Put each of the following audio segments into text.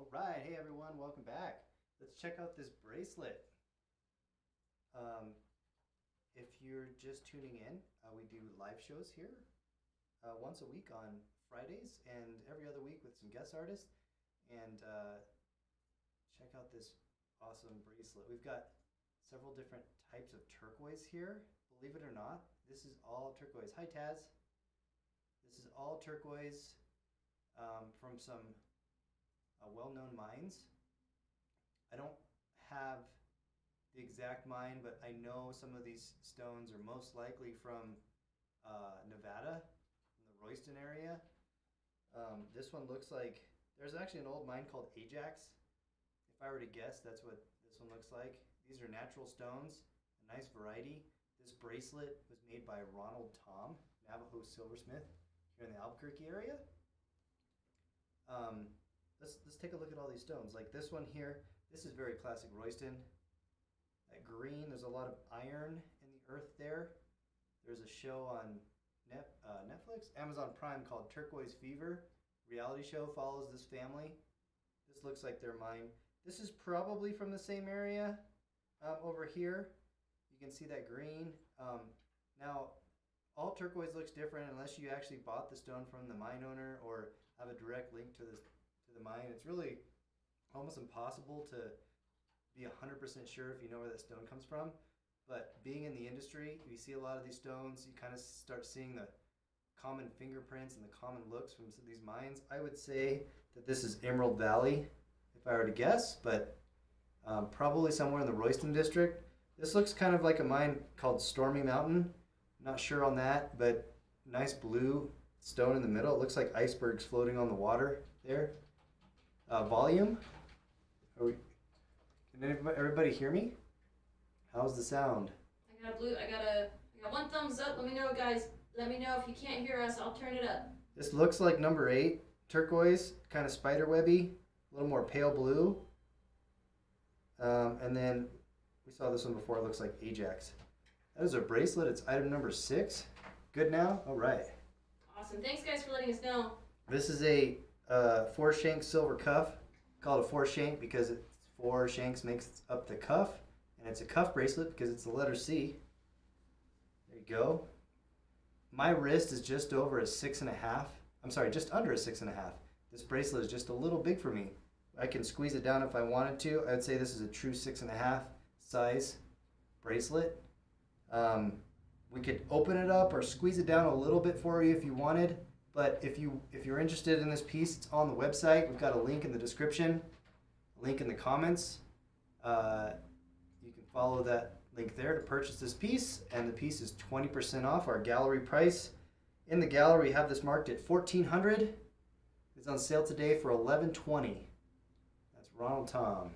Alright, hey everyone, welcome back. Let's check out this bracelet. Um, if you're just tuning in, we do live shows here once a week on Fridays and every other week with some guest artists. And check out this awesome bracelet. We've got several different types of turquoise here. Believe it or not, this is all turquoise. Hi Taz. This is all turquoise from some well-known mines. I don't have the exact mine, but I know some of these stones are most likely from Nevada, from the Royston area. This one looks like, there's actually an old mine called Ajax. If I were to guess, that's what this one looks like. These are natural stones, a nice variety. This bracelet was made by Ronald Tom, Navajo silversmith here in the Albuquerque area. Let's take a look at all these stones. Like this one here, this is very classic Royston. That green, there's a lot of iron in the earth there. There's a show on Netflix, Amazon Prime called Turquoise Fever. Reality show follows this family. This looks like their mine. This is probably from the same area over here. You can see that green. Now, all turquoise looks different unless you actually bought the stone from the mine owner or have a direct link to the mine. It's really almost impossible to be 100% sure if you know where that stone comes from. But being in the industry, you see a lot of these stones, you kind of start seeing the common fingerprints and the common looks from these mines. I would say that this is Emerald Valley, if I were to guess, but probably somewhere in the Royston district. This looks kind of like a mine called Stormy Mountain. Not sure on that, but nice blue stone in the middle. It looks like icebergs floating on the water there. Volume. Can everybody hear me? How's the sound? I got one thumbs up. Let me know, guys. Let me know if you can't hear us. I'll turn it up. This looks like number 8, turquoise, kind of spiderwebby, a little more pale blue. And then we saw this one before. It looks like Ajax. That is our bracelet. It's item number 6. Good now? All right. Awesome. Thanks, guys, for letting us know. This is a 4-shank silver cuff. Called a 4-shank because it's 4 shanks makes up the cuff. And it's a cuff bracelet because it's the letter C. There you go. My wrist is just over a 6.5. I'm sorry, just under a 6.5. This bracelet is just a little big for me. I can squeeze it down if I wanted to. I would say this is a true 6.5 size bracelet. We could open it up or squeeze it down a little bit for you if you wanted. But if you're interested in this piece, it's on the website. We've got a link in the description, a link in the comments. You can follow that link there to purchase this piece, and the piece is 20% off our gallery price. In the gallery, we have this marked at $1,400. It's on sale today for $1,120. That's Ronald Tom.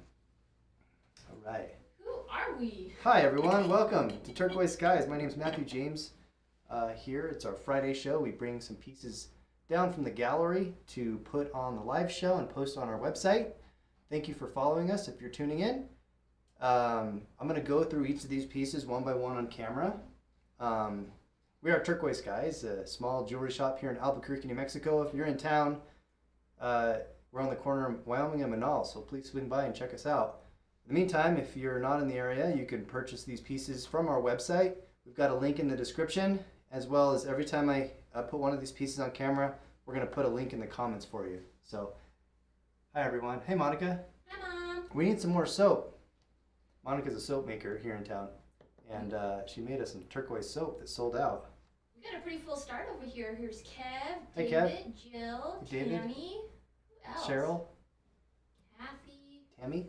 All right. Who are we? Hi everyone, welcome to Turquoise Skies. My name is Matthew James. Here, it's our Friday show. We bring some pieces down from the gallery to put on the live show and post on our website. Thank you for following us if you're tuning in. I'm going to go through each of these pieces one by one on camera. We are Turquoise Skies, a small jewelry shop here in Albuquerque, New Mexico. If you're in town, we're on the corner of Wyoming and Manal, so please swing by and check us out. In the meantime, if you're not in the area, you can purchase these pieces from our website. We've got a link in the description, as well as every time I put one of these pieces on camera, we're going to put a link in the comments for you. So, hi everyone. Hey Monica. Hi, Mom. We need some more soap. Monica's a soap maker here in town, and she made us some turquoise soap that sold out. We got a pretty full start over here. Here's Kev, Hey, David, Kev. Jill, David. Tammy. Who else? Cheryl, Kathy. Tammy,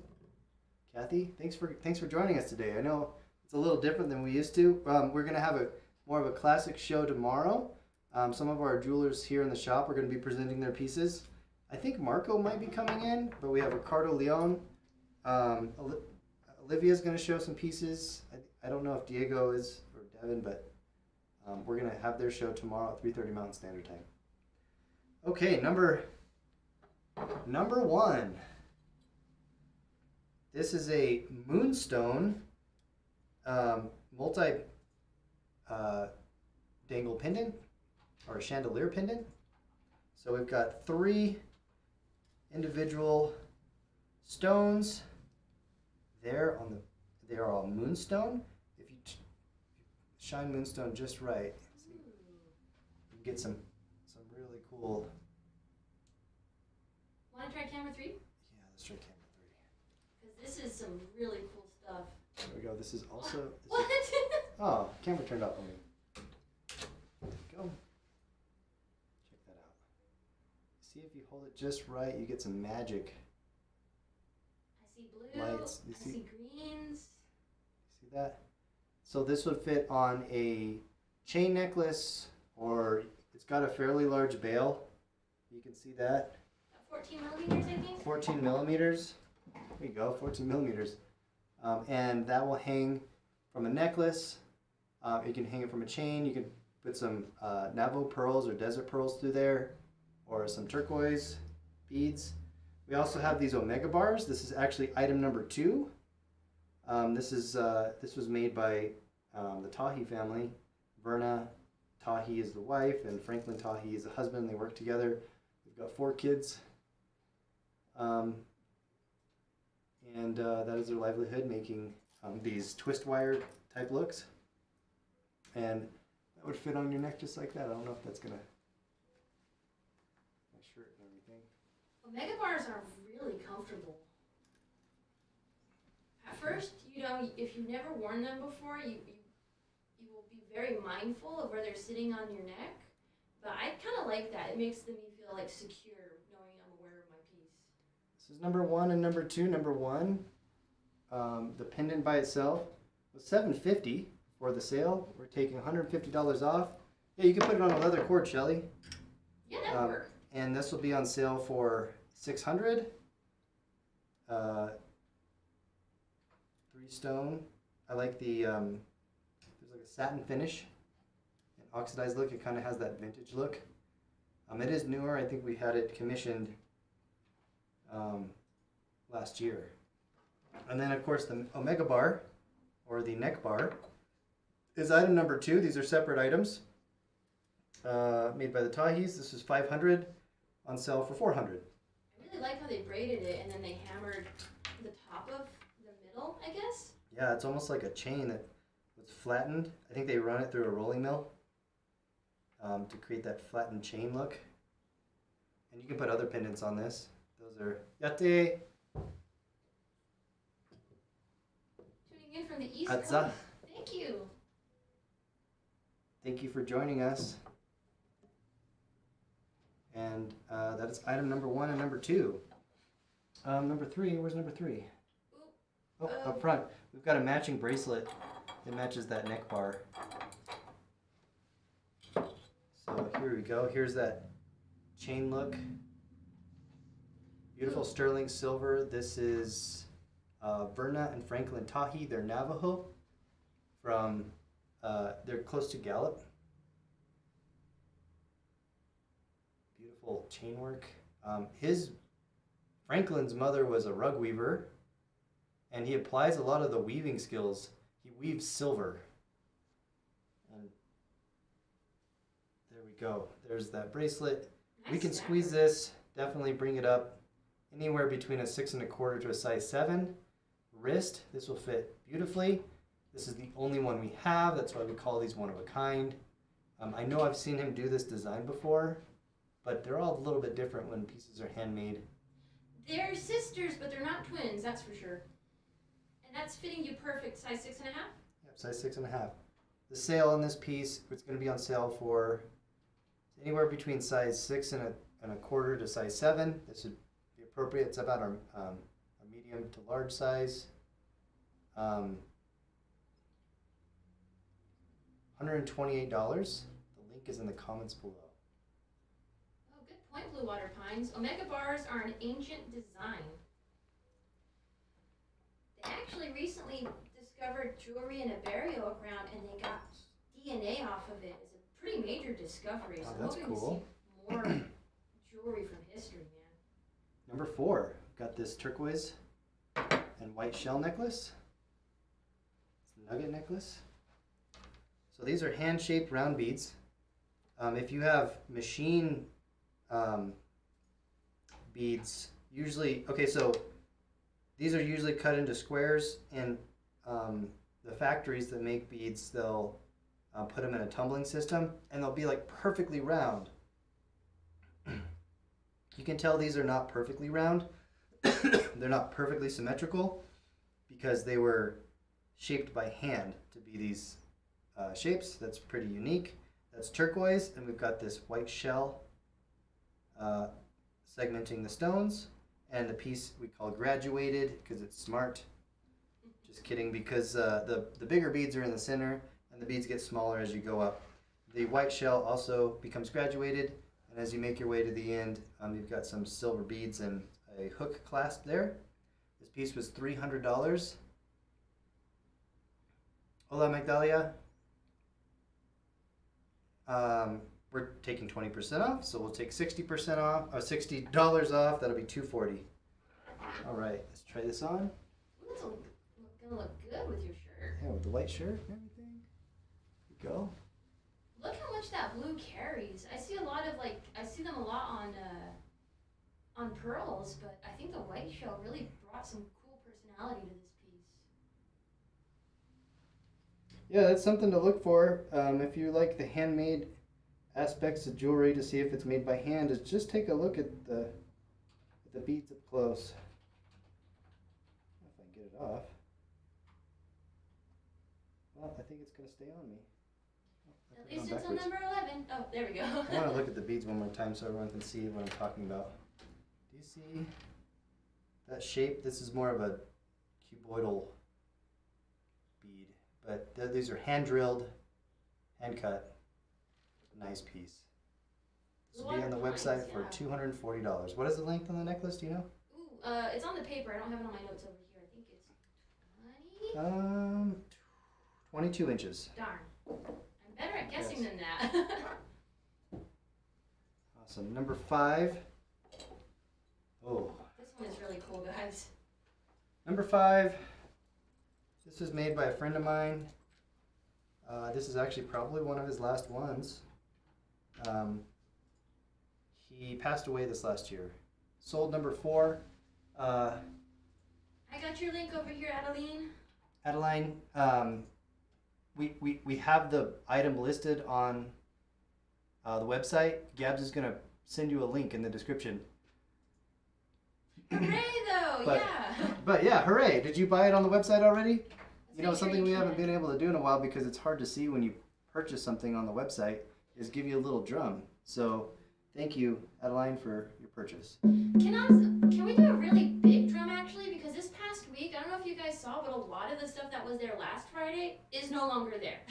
Kathy, thanks for joining us today. I know it's a little different than we used to. We're going to have more of a classic show tomorrow. Some of our jewelers here in the shop are going to be presenting their pieces. I think Marco might be coming in, but we have Ricardo Leon. Olivia's going to show some pieces. I don't know if Diego is or Devin, but we're going to have their show tomorrow at 3:30 Mountain Standard Time. Okay, number 1. This is a Moonstone multi dangle pendant or a chandelier pendant. So we've got 3 individual stones. There on the, they are all moonstone. If you shine moonstone just right, see, you get some really cool. Want to try camera 3? Yeah, let's try camera 3. Because this is some really cool stuff. There we go. This is also. What? Oh, camera turned off on me. There we go. Check that out. See if you hold it just right, you get some magic. I see blue. Lights. I see greens. See that? So this would fit on a chain necklace, or it's got a fairly large bail. You can see that. 14 millimeters, I think. 14 millimeters. There you go, 14 millimeters. And that will hang from a necklace. You can hang it from a chain. You can put some Navajo pearls or desert pearls through there, or some turquoise beads. We also have these Omega bars. This is actually item number 2. This was made by the Tahi family. Verna Tahi is the wife, and Franklin Tahi is the husband. They work together. They've got 4 kids. And that is their livelihood, making these twist wire type looks. And that would fit on your neck just like that. I don't know if that's gonna, my shirt and everything. Omega bars are really comfortable. At first, you know, if you've never worn them before, you will be very mindful of where they're sitting on your neck. But I kind of like that. It makes me feel like secure, knowing I'm aware of my piece. This is number 1 and number 2. Number 1, the pendant by itself was $750 for the sale. We're taking $150 off. Yeah, you can put it on a leather cord, Shelly. Yeah, that would work. And this will be on sale for $600. 3 stone. I like the there's like a satin finish, an oxidized look. It kind of has that vintage look. It is newer. I think we had it commissioned last year. And then of course the Omega bar, or the neck bar, is item number 2. These are separate items made by the Tahis. This is $500, on sale for $400. I really like how they braided it and then they hammered the top of the middle, I guess. Yeah, it's almost like a chain that was flattened. I think they run it through a rolling mill to create that flattened chain look. And you can put other pendants on this. Those are Yate. Tuning in from the East Atza. Coast. Thank you. Thank you for joining us. And that is item number 1 and number 2. Number 3, where's number 3? Oh, up front. We've got a matching bracelet that matches that neck bar. So here we go. Here's that chain look. Beautiful sterling silver. This is Verna and Franklin Tahi. They're Navajo. From they're close to Gallup. Beautiful chain work. Franklin's mother was a rug weaver, and he applies a lot of the weaving skills. He weaves silver. And there we go. There's that bracelet. Nice We can snapper. squeeze this, definitely bring it up anywhere between a 6 1/4 to a size 7. Wrist, this will fit beautifully. This is the only one we have. That's why we call these one of a kind. I know I've seen him do this design before, but they're all a little bit different when pieces are handmade. They're sisters, but they're not twins, that's for sure. And that's fitting you perfect, size 6 1/2? Yep, size 6 1/2. The sale on this piece, it's going to be on sale for anywhere between size 6 1/4 to size 7. This would be appropriate. It's about our medium to large size. $128. The link is in the comments below. Oh, good point, Blue Water Pines. Omega bars are an ancient design. They actually recently discovered jewelry in a burial ground and they got DNA off of it. It's a pretty major discovery. So Oh, I'm that's hoping cool. to see more jewelry from history, man. Number 4, got this turquoise and white shell necklace. It's a nugget necklace. So these are hand-shaped round beads. If you have machine beads, usually, okay, so these are usually cut into squares, and the factories that make beads, they'll put them in a tumbling system, and they'll be like perfectly round. You can tell these are not perfectly round. They're not perfectly symmetrical because they were shaped by hand to be these shapes. That's pretty unique. That's turquoise, and we've got this white shell segmenting the stones, and the piece we call graduated because it's smart. Just kidding, because the bigger beads are in the center, and the beads get smaller as you go up. The white shell also becomes graduated, and as you make your way to the end, you've got some silver beads and a hook clasp there. This piece was $300. Hola, Magdalia. We're taking 20% off, so we'll take 60% off, or $60 off. That'll be $240. All right, let's try this on. Ooh, it's gonna look good with your shirt. Yeah, with the white shirt and everything. Here we go. Look how much that blue carries. I see a lot of I see them a lot on pearls, but I think the white shell really brought some cool personality to this piece. Yeah, that's something to look for. If you like the handmade aspects of jewelry, to see if it's made by hand, is just take a look at the beads up close. If I can get it off. Well, I think it's going to stay on me. At least until number 11. Oh, there we go. I want to look at the beads one more time so everyone can see what I'm talking about. Do you see that shape? This is more of a cuboidal bead, but these are hand drilled, hand cut. Nice piece. This will be on the website for $240. What is the length on the necklace? Do you know? Ooh, it's on the paper. I don't have it on my notes over here. I think it's 20. 22 inches. Darn. I'm better at guessing than that. Awesome. Number 5. Oh. This one is really cool, guys. Number 5. This was made by a friend of mine. This is actually probably one of his last ones. He passed away this last year. Sold number 4. I got your link over here, Adeline. Adeline, we have the item listed on the website. Gabs is going to send you a link in the description. Hooray, though! Yeah. But yeah, hooray! Did you buy it on the website already? Let's You know, make sure something we can. haven't been able to do in a while because it's hard to see when you purchase something on the website is give you a little drum. So thank you, Adeline, for your purchase. Can we do a really big drum actually? Because this past week, I don't know if you guys saw, but a lot of the stuff that was there last Friday is no longer there.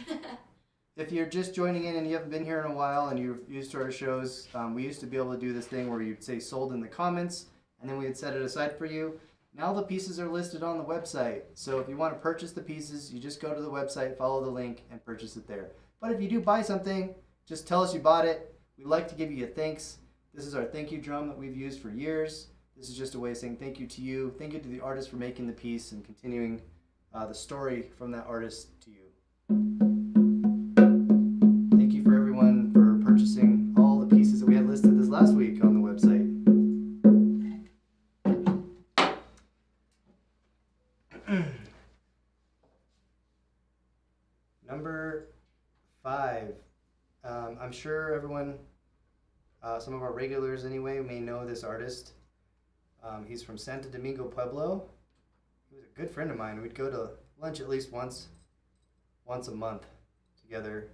If you're just joining in and you haven't been here in a while and you're used to our shows, we used to be able to do this thing where you'd say sold in the comments and then we'd set it aside for you. Now the pieces are listed on the website. So if you want to purchase the pieces, you just go to the website, follow the link, and purchase it there. But if you do buy something, just tell us you bought it. We'd like to give you a thanks. This is our thank you drum that we've used for years. This is just a way of saying thank you to you. Thank you to the artist for making the piece and continuing the story from that artist to you. Thank you for everyone for purchasing all the pieces that we had listed this last week on the website. Number 5. I'm sure everyone, some of our regulars anyway, may know this artist. He's from Santo Domingo, Pueblo. He was a good friend of mine. We'd go to lunch at least once a month together.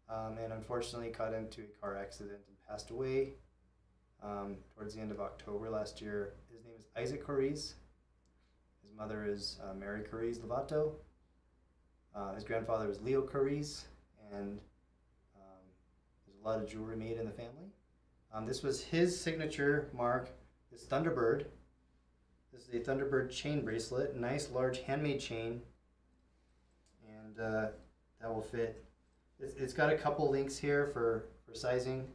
And unfortunately got into a car accident and passed away towards the end of October last year. His name is Isaac Caris. His mother is Mary Caris Lovato. His grandfather was Leo Caris, and there's a lot of jewelry made in the family. This was his signature mark, this Thunderbird. This is a Thunderbird chain bracelet, nice large handmade chain, and that will fit. It's got a couple links here for sizing.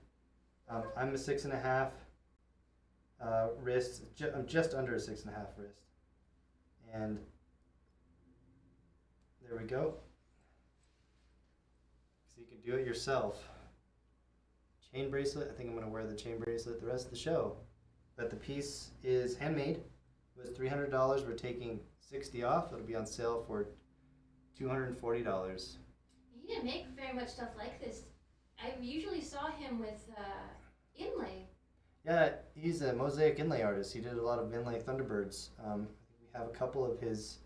I'm a 6.5 wrist. I'm just under a 6.5 wrist, and there we go. So you can do it yourself. Chain bracelet. I think I'm going to wear the chain bracelet the rest of the show. But the piece is handmade was $300. We're taking 60 off. It'll be on sale for $240. He didn't make very much stuff like this. I usually saw him with inlay. Yeah, he's a mosaic inlay artist. He did a lot of inlay Thunderbirds. We have a couple of his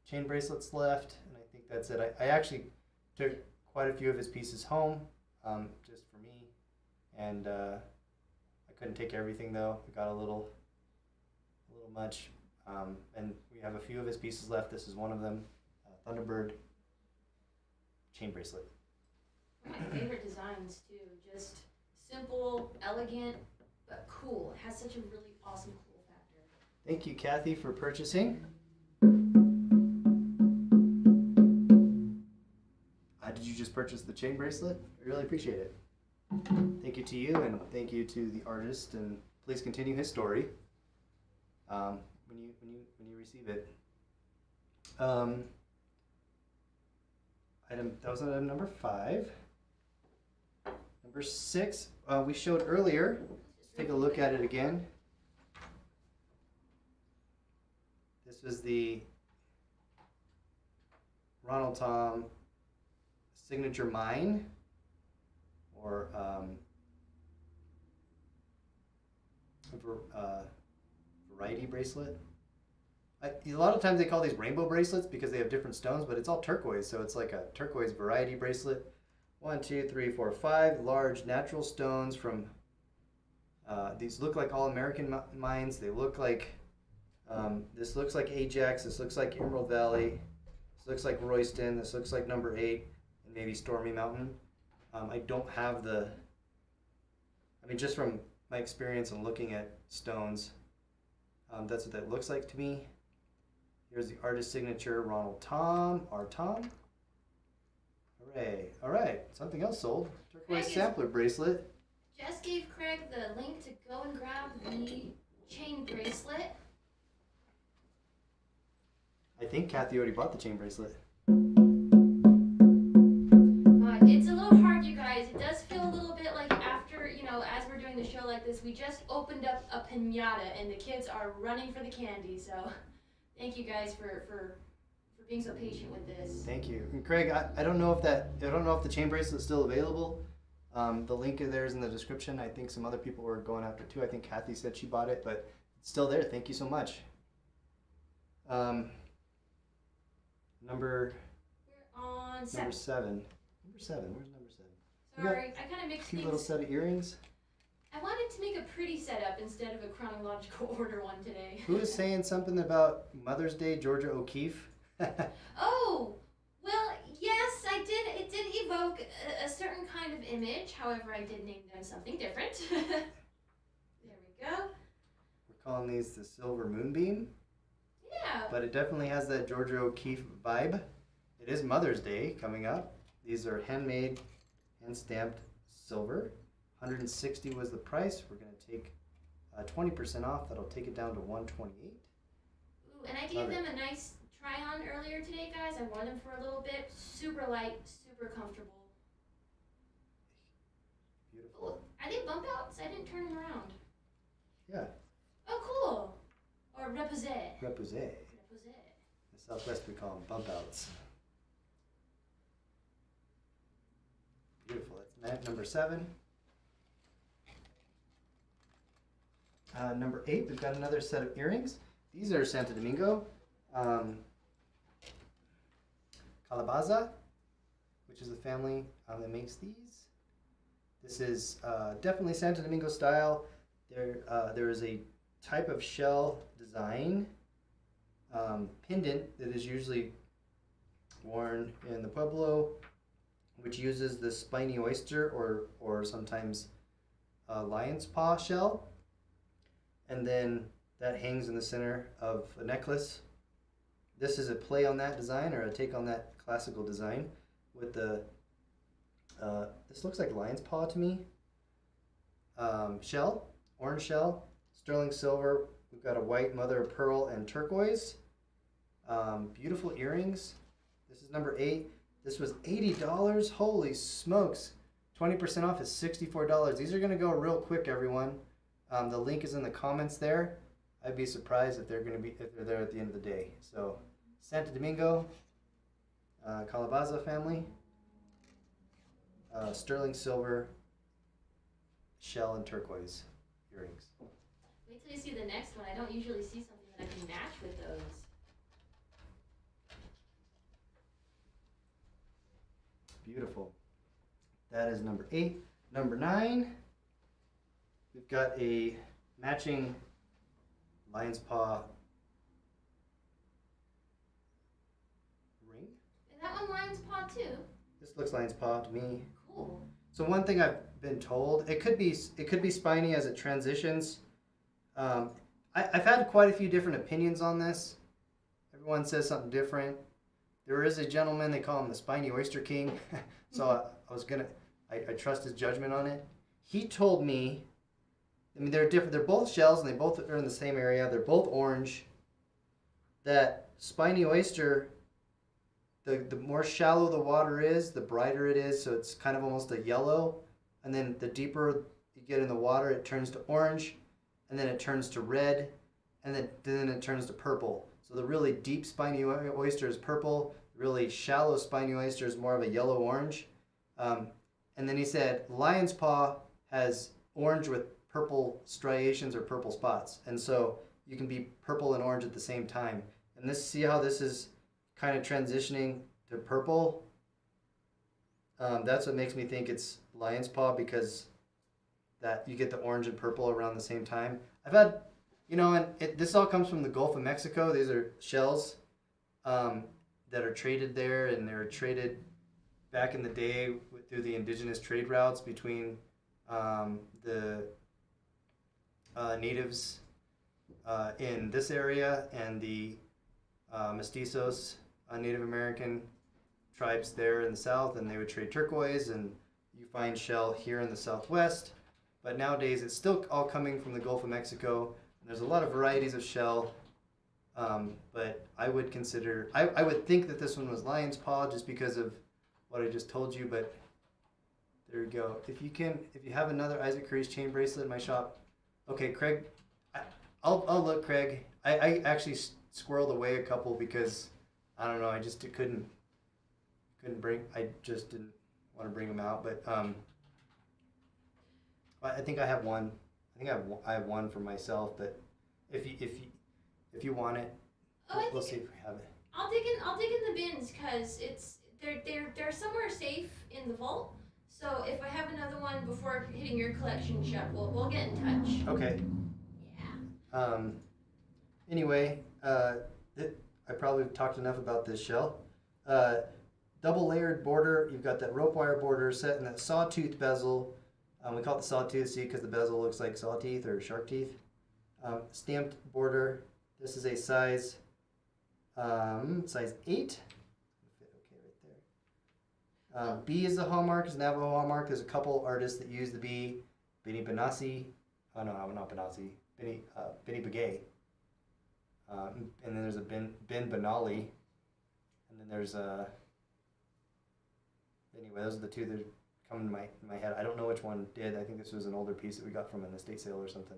chain bracelets left, and I think that's it. I actually took quite a few of his pieces home, just for me, and I couldn't take everything though. It got a little much, and we have a few of his pieces left. This is one of them, Thunderbird chain bracelet. One of my favorite designs too. Just simple, elegant, but cool. It has such a really awesome cool factor. Thank you, Kathy, for purchasing. Did you just purchase the chain bracelet? I really appreciate it. Thank you to you, and thank you to the artist, and please continue his story when you receive it. That was item number 5. Number 6, we showed earlier. Let's take a look at it again. This was the Ronald Tom signature mine, or variety bracelet. A lot of times they call these rainbow bracelets because they have different stones, but it's all turquoise, so it's like a turquoise variety bracelet. 1, 2, 3, 4, 5 large natural stones from these look like all American mines. They look like this looks like Ajax, this looks like Emerald Valley, this looks like Royston, this looks like number 8, and maybe Stormy Mountain. I don't have just from my experience and looking at stones, that's what that looks like to me. Here's the artist signature, Ronald Tom, R. Tom. Hooray. All right, something else sold. Turquoise sampler bracelet. Jess gave Craig the link to go and grab the chain bracelet. I think Kathy already bought the chain bracelet. It's a little hard, you guys. It does feel a little bit like after, as we're doing the show like this, we just opened up a piñata and the kids are running for the candy. So thank you guys for being so patient with this. Thank you. And Craig, I don't know if the chain bracelet is still available. The link of theirs in the description. I think some other people were going after too. I think Kathy said she bought it, but it's still there. Thank you so much. Number 7. Number 7. Where's number 7? Sorry, I kind of mixed cute things. Little set of earrings. I wanted to make a pretty setup instead of a chronological order one today. Who was saying something about Mother's Day, Georgia O'Keeffe? Oh, well, yes, I did. It did evoke a certain kind of image. However, I did name them something different. There we go. We're calling these the Silver Moonbeam. Yeah. But it definitely has that Georgia O'Keeffe vibe. It is Mother's Day coming up. These are handmade, hand-stamped silver. $160 was the price. We're going to take 20% off. That'll take it down to $128. Ooh, and I gave them a nice try-on earlier today, guys. I wore them for a little bit. Super light, super comfortable. Beautiful. Ooh, are they bump outs? I didn't turn them around. Yeah. Oh, cool. Or reposé. Reposé. The Southwest we call them bump outs. Beautiful. That's number 7. Number 8, we've got another set of earrings. These are Santo Domingo. Calabaza, which is the family that makes these. This is definitely Santo Domingo style. There is a type of shell design pendant that is usually worn in the Pueblo, which uses the spiny oyster or sometimes lion's paw shell, and then that hangs in the center of a necklace. This is a play on that design, or a take on that classical design with the this looks like lion's paw to me. Shell, orange shell, sterling silver. We've got a white mother of pearl and turquoise. Beautiful earrings. This is number 8. This was $80. Holy smokes. 20% off is $64. These are going to go real quick, everyone. The link is in the comments there. I'd be surprised if they're there at the end of the day. So, Santo Domingo, Calabaza family, sterling silver, shell, and turquoise earrings. Wait till you see the next one. I don't usually see something that I can match with those. Beautiful. That is number 8. Number 9, we've got a matching lion's paw ring. Is that one lion's paw too? This looks lion's paw to me. Cool. So one thing I've been told, it could be spiny as it transitions. I've had quite a few different opinions on this. Everyone says something different. There is a gentleman, they call him the Spiny Oyster King. So I trust his judgment on it. He told me, I mean, they're different. They're both shells and they both are in the same area. They're both orange. That spiny oyster, the more shallow the water is, the brighter it is. So it's kind of almost a yellow. And then the deeper you get in the water, it turns to orange. And then it turns to red. And then it turns to purple. So the really deep spiny oyster is purple. The really shallow spiny oyster is more of a yellow-orange. And then he said lion's paw has orange with purple striations or purple spots. And so you can be purple and orange at the same time. And see how this is kind of transitioning to purple? That's what makes me think it's lion's paw, because that you get the orange and purple around the same time. I've had, this all comes from the Gulf of Mexico. These are shells that are traded there, and they're traded back in the day through the indigenous trade routes between the natives in this area and the mestizos, Native American tribes there in the south, and they would trade turquoise, and you find shell here in the southwest. But nowadays it's still all coming from the Gulf of Mexico. There's a lot of varieties of shell, but I would think that this one was lion's paw just because of what I just told you. But there you go. If you have another Isaac Caris chain bracelet in my shop, okay, Craig, I'll look, Craig. I actually squirreled away a couple because I don't know. I just couldn't bring. I just didn't want to bring them out, but I think I have one. I think I have one for myself, but if you want it, we'll see if we have it. I'll dig in the bins because they're somewhere safe in the vault. So if I have another one before hitting your collection shop, we'll get in touch. Okay. Yeah. Anyway, I probably talked enough about this shell. Double layered border. You've got that rope wire border set in that sawtooth bezel. We call it the sawtooth, see, because the bezel looks like saw teeth or shark teeth. Stamped border. This is a size 8. Fit okay right there. B is the hallmark, is Navajo hallmark. There's a couple artists that use the B. Benny Benassi. Oh no, not Benassi. Benny Begay. And then there's a Ben Benali. And then there's anyway, those are the two that come in my head. I don't know which one did. I think this was an older piece that we got from an estate sale or something.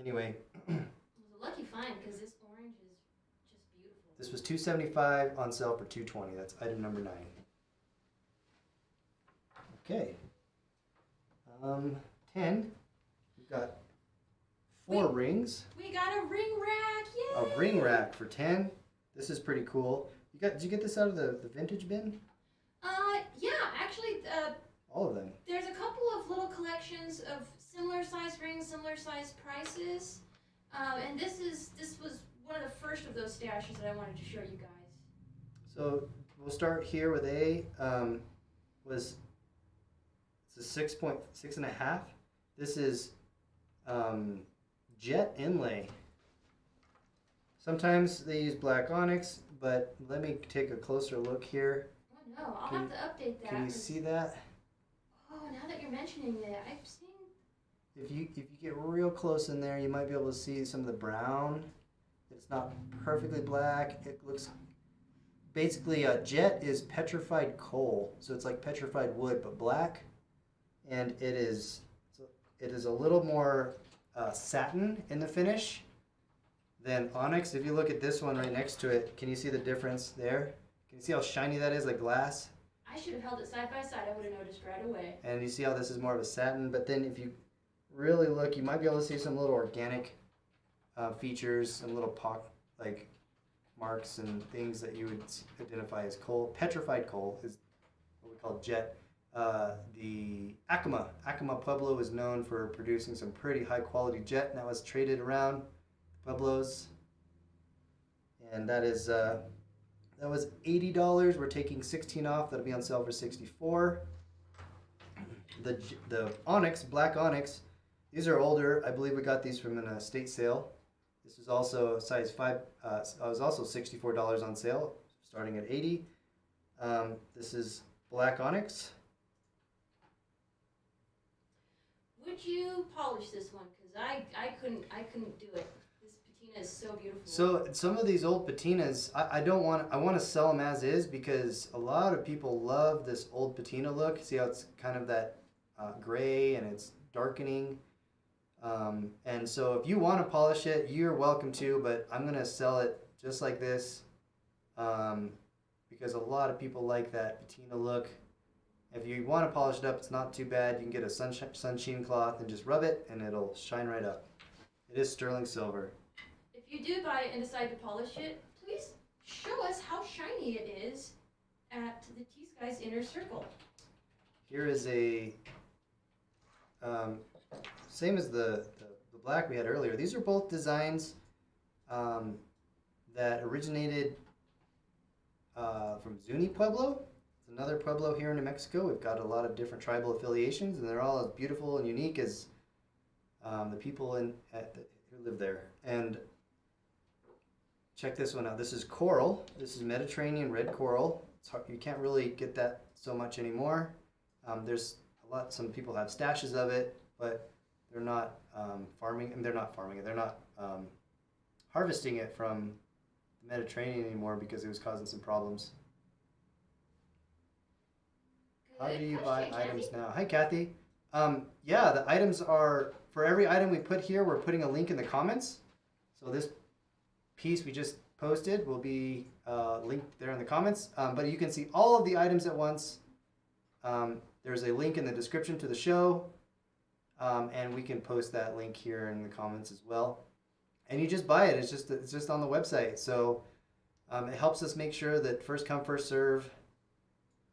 Anyway. It was a lucky find because this orange is just beautiful. This was $275 on sale for $220. That's item number 9. Okay. 10. We've got 4 rings. We got a ring rack. Yay! A ring rack for 10. This is pretty cool. Did you get this out of the vintage bin? Yeah, actually, all of them. There's a couple of little collections of similar size rings, similar size prices, and this was one of the first of those stashes that I wanted to show you guys. So we'll start here with A. It's a 6.5. This is jet inlay. Sometimes they use black onyx, but let me take a closer look here. Oh no, I'll have to update that. Can you see that? Oh, now that you're mentioning it, I've seen. If you get real close in there, you might be able to see some of the brown. It's not perfectly black. It looks basically jet is petrified coal, so it's like petrified wood but black, and it is. So it is a little more satin in the finish than onyx. If you look at this one right next to it, can you see the difference there? Can you see how shiny that is, like glass? I should have held it side by side. I would have noticed right away. And you see how this is more of a satin, but then if you really look, you might be able to see some little organic features, some little like marks and things that you would identify as coal. Petrified coal is what we call jet. The Acoma Pueblo is known for producing some pretty high quality jet, and that was traded around Pueblos. And that is that was $80. We're taking 16 off. That'll be on sale for 64. The onyx, black onyx, these are older. I believe we got these from an estate sale. This is also size 5. It was also $64 on sale, starting at 80. This is black onyx. Would you polish this one? Because I couldn't do it. This patina is so beautiful. So some of these old patinas, I want to sell them as is because a lot of people love this old patina look. See how it's kind of that gray and it's darkening. And so if you want to polish it, you're welcome to, but I'm going to sell it just like this because a lot of people like that patina look. If you want to polish it up, it's not too bad. You can get a sunsheen cloth and just rub it and it'll shine right up. It is sterling silver. If you do buy it and decide to polish it, please show us how shiny it is at the T.Skies Inner Circle. Here is a same as the black we had earlier. These are both designs that originated from Zuni Pueblo. It's another Pueblo here in New Mexico. We've got a lot of different tribal affiliations, and they're all as beautiful and unique as the people who live there. And check this one out. This is coral. This is Mediterranean red coral. It's hard, you can't really get that so much anymore. There's some people have stashes of it, but they're not farming, and they're not farming it. They're not harvesting it from the Mediterranean anymore because it was causing some problems. How do you buy items now? Hi, Kathy. Yeah, the items are, for every item we put here, we're putting a link in the comments. So this piece we just posted will be linked there in the comments. But you can see all of the items at once. There's a link in the description to the show. And we can post that link here in the comments as well. And you just buy it. It's just on the website. So it helps us make sure that first come, first serve.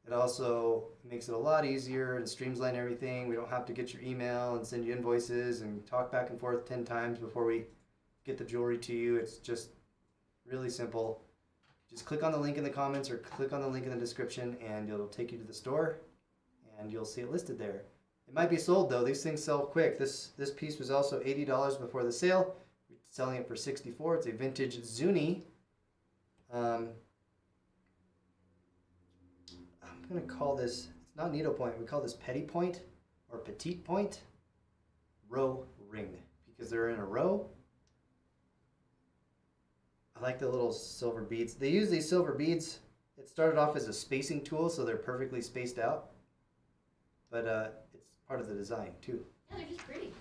It also makes it a lot easier and streamlines everything. We don't have to get your email and send you invoices and talk back and forth 10 times before we get the jewelry to you. It's just really simple. Just click on the link in the comments or click on the link in the description and it'll take you to the store and you'll see it listed there. It might be sold though. These things sell quick. This piece was also $80 before the sale. We're selling it for $64. It's a vintage Zuni. I'm going to call this, it's not needlepoint, we call this petit point or petite point row ring because they're in a row. I like the little silver beads. They use these silver beads. It started off as a spacing tool, so they're perfectly spaced out. But it's part of the design too. Yeah, they're just pretty.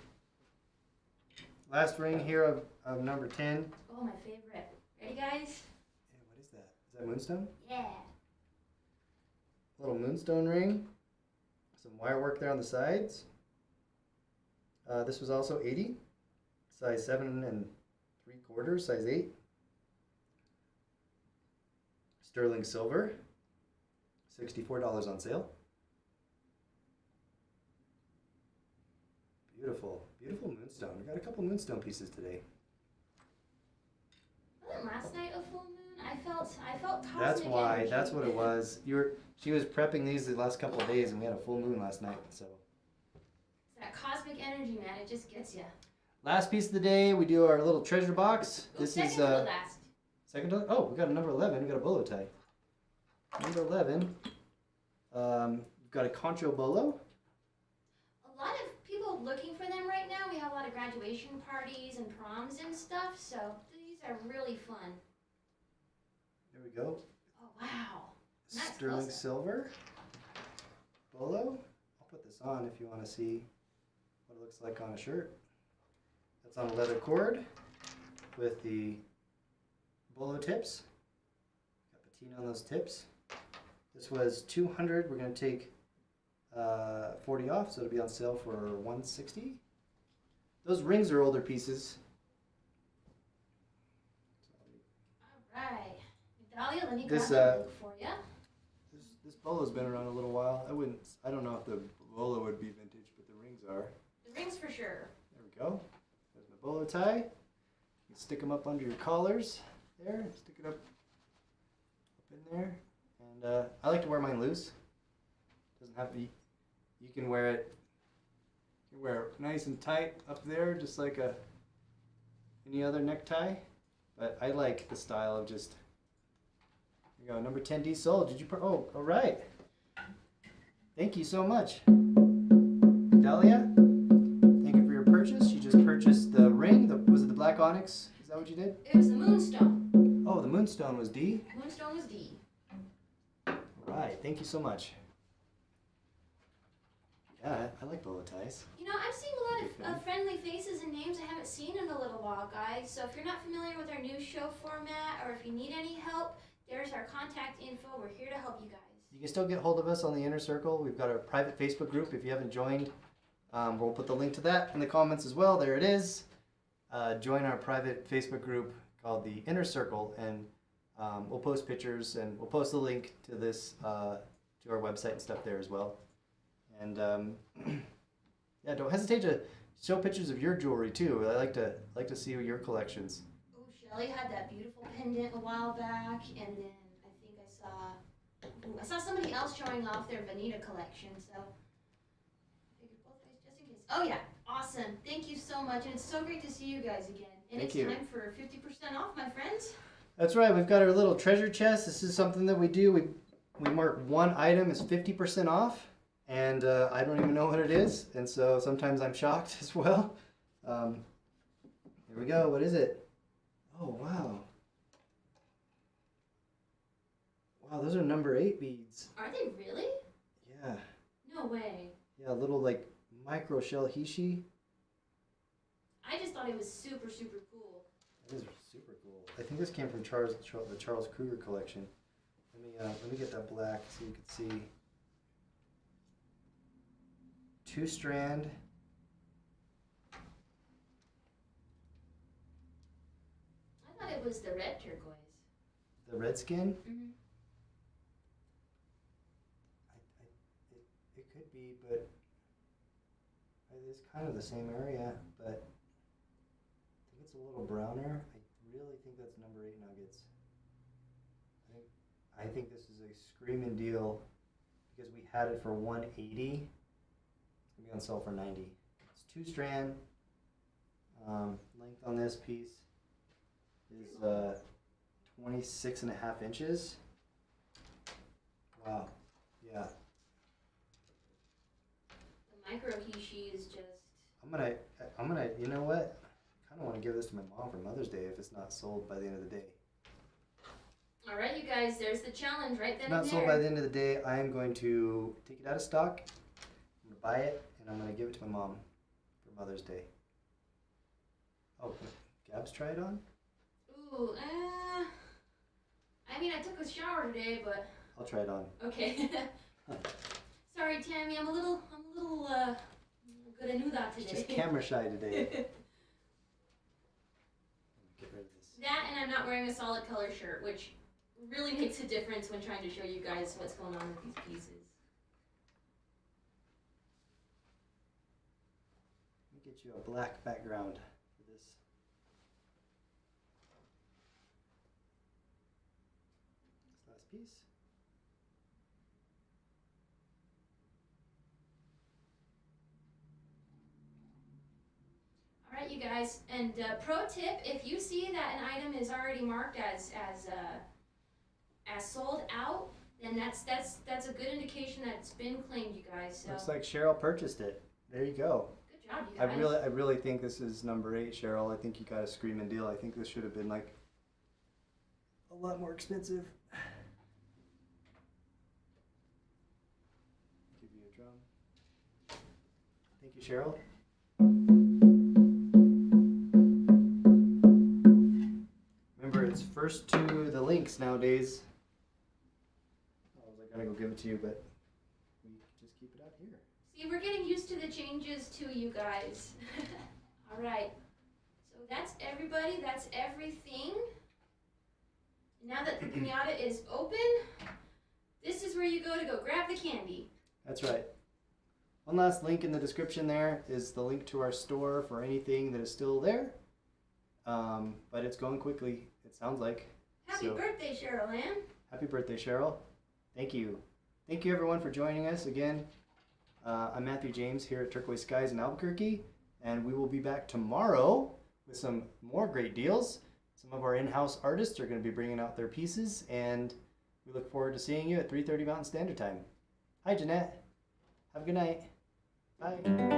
Last ring here of number 10. Oh, my favorite. Ready, guys? Yeah, what is that? Is that moonstone? Yeah. Little moonstone ring. Some wire work there on the sides. This was also 80. Size 7 3/4, size 8. Sterling silver. $64 on sale. Beautiful, beautiful moonstone. We got a couple moonstone pieces today. Wasn't last night a full moon? I felt cosmic That's why. energy. That's what it was. She was prepping these the last couple of days, and we had a full moon last night. So. It's that cosmic energy, man. It just gets you. Last piece of the day, we do our little treasure box. Ooh, This second is to the last. second to, oh, we got a number 11. We got a bolo tie. Number 11. We've got a Concho bolo. A lot of people looking for them right now. We have a lot of graduation parties and proms and stuff, so these are really fun. There we go. Oh, wow. Nice Sterling close-up. silver bolo. I'll put this on if you want to see what it looks like on a shirt. That's on a leather cord with the bolo tips. Got patina on those tips. This was 200. We're going to take 40 off, so it'll be on sale for 160. Those rings are older pieces. Alright. Dahlia, let me This, grab the link for you. This bolo's been around a little while. I don't know if the bolo would be vintage, but the rings are. The rings for sure. There we go. There's my bolo tie. You can stick them up under your collars there. Stick it up in there. And I like to wear mine loose. Doesn't have to be. You can wear it. You can wear it nice and tight up there, just like any other necktie. But I like the style of just. There you go. Number 10D sold. Did you? Oh, all right. Thank you so much, Dahlia. Thank you for your purchase. You just purchased the ring. Was it the black onyx? Is that what you did? It was the Moonstone. Oh, the Moonstone was D? Moonstone was D. All right. Thank you so much. Yeah, I like bolo ties. You know, I'm seeing a lot of friendly faces and names I haven't seen in a little while, guys. So if you're not familiar with our new show format, or if you need any help, there's our contact info. We're here to help you guys. You can still get hold of us on the Inner Circle. We've got our private Facebook group. If you haven't joined, we'll put the link to that in the comments as well. There it is. Join our private Facebook group called the Inner Circle, and we'll post pictures, and we'll post the link to this to our website and stuff there as well. And yeah, don't hesitate to show pictures of your jewelry too. I like to see your collections. Oh, Shelly had that beautiful pendant a while back, and then I think I saw somebody else showing off their Vanita collection. So I figured both ways just in case. Oh yeah, awesome! Thank you so much, and it's so great to see you guys again. And Thank you. It's time for 50% off, my friends. That's right. We've got our little treasure chest. This is something that we do. We mark one item as 50% off. And I don't even know what it is, and so sometimes I'm shocked as well. Here we go. What is it? Oh, wow. Wow, those are number 8 beads. Are they really? Yeah. No way. Yeah, a little like micro shell hishi. I just thought it was super, super cool. It is super cool. I think this came from the Charles Kruger collection. Let me get that black so you can see. 2-strand. I thought it was the red turquoise. The red skin? Mm-hmm. It could be, but it's kind of the same area, but I think it's a little browner. I really think that's number 8 nuggets. I think this is a screaming deal because we had it for 180. It's gonna be on sale for 90. It's 2-strand. Length on this piece is 26.5 inches. Wow. Yeah. The micro hishi is just. I'm gonna. You know what? I kind of want to give this to my mom for Mother's Day if it's not sold by the end of the day. All right, you guys. There's the challenge right then If not and sold there. by the end of the day, I am going to take it out of stock. I'm gonna buy it and I'm gonna give it to my mom for Mother's Day. Oh, can Gabs try it on? Ooh, I mean, I took a shower today, but. I'll try it on. Okay. Sorry, Tammy. I'm a little good at that She's today. just camera shy today. Get rid of this. That, and I'm not wearing a solid color shirt, which really makes a difference when trying to show you guys what's going on with these pieces. Let me get you a black background for this. This last piece. All right, you guys. And pro tip: if you see that an item is already marked as sold out, then that's a good indication that it's been claimed, you guys. So. Looks like Cheryl purchased it. There you go. Good job, you guys. I really think this is number 8, Cheryl. I think you got a screaming deal. I think this should have been like a lot more expensive. Give you a drum. Thank you, Cheryl. Remember, it's first to the links nowadays. Oh, I gotta go give it to you, but we just keep it out here. See, we're getting used to the changes too, you guys. All right. So that's everybody. That's everything. Now that the piñata is open, this is where you go to grab the candy. That's right. One last link in the description there is the link to our store for anything that is still there. But it's going quickly, it sounds like. Happy birthday, Cheryl Ann. Happy birthday, Cheryl. Thank you. Thank you, everyone, for joining us again. I'm Matthew James here at Turquoise Skies in Albuquerque, and we will be back tomorrow with some more great deals. Some of our in-house artists are going to be bringing out their pieces, and we look forward to seeing you at 3:30 Mountain Standard Time. Hi, Jeanette. Have a good night. Bye.